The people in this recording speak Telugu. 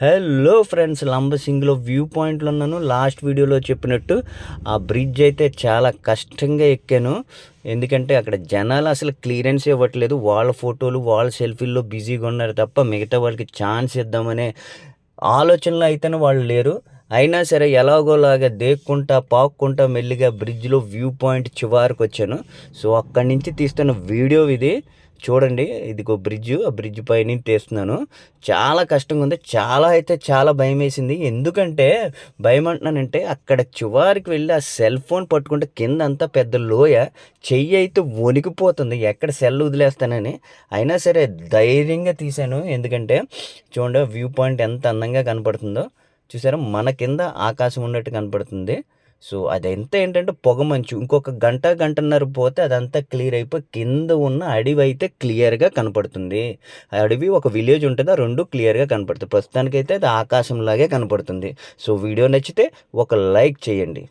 హలో ఫ్రెండ్స్, లంబసింగిలో వ్యూ పాయింట్లో ఉన్నాను. లాస్ట్ వీడియోలో చెప్పినట్టు ఆ బ్రిడ్జ్ అయితే చాలా కష్టంగా ఎక్కాను. ఎందుకంటే అక్కడ జనాలు అసలు క్లియరెన్స్ ఇవ్వట్లేదు. వాళ్ళ ఫోటోలు వాళ్ళ సెల్ఫీల్లో బిజీగా ఉన్నారు తప్ప మిగతా వాళ్ళకి ఛాన్స్ ఇద్దామనే ఆలోచనలో అయితేనే వాళ్ళు లేరు. అయినా సరే ఎలాగోలాగా దేక్కుంటా పాక్కుంటా మెల్లిగా బ్రిడ్జ్లో వ్యూ పాయింట్ చివరికి వచ్చాను. సో అక్కడి నుంచి తీస్తున్న వీడియో ఇది చూడండి. ఇదిగో బ్రిడ్జ్, ఆ బ్రిడ్జ్ పైన తీస్తున్నాను. చాలా కష్టంగా ఉంది. చాలా భయం వేసింది. ఎందుకంటే భయం అంటున్నానంటే అక్కడ చివరికి వెళ్ళి ఆ సెల్ ఫోన్ పట్టుకుంటే కింద అంతా పెద్ద లోయ, చెయ్యి అయితే వణికిపోతుంది ఎక్కడ సెల్ వదిలేస్తానని. అయినా సరే ధైర్యంగా తీశాను. ఎందుకంటే చూడండి వ్యూ పాయింట్ ఎంత అందంగా కనపడుతుందో. చూసారా, మన కింద ఆకాశం ఉన్నట్టు కనపడుతుంది. సో అదంతా ఏంటంటే పొగమంచు. ఇంకొక గంటన్నర పోతే అదంతా క్లియర్ అయిపోయి కింద ఉన్న అడవి అయితే క్లియర్గా కనపడుతుంది. ఆ అడవి ఒక విలేజ్ ఉంటుంది, ఆ రెండు క్లియర్గా కనపడుతుంది. ప్రస్తుతానికైతే అది ఆకాశంలాగే కనపడుతుంది. సో వీడియో నచ్చితే ఒక లైక్ చేయండి.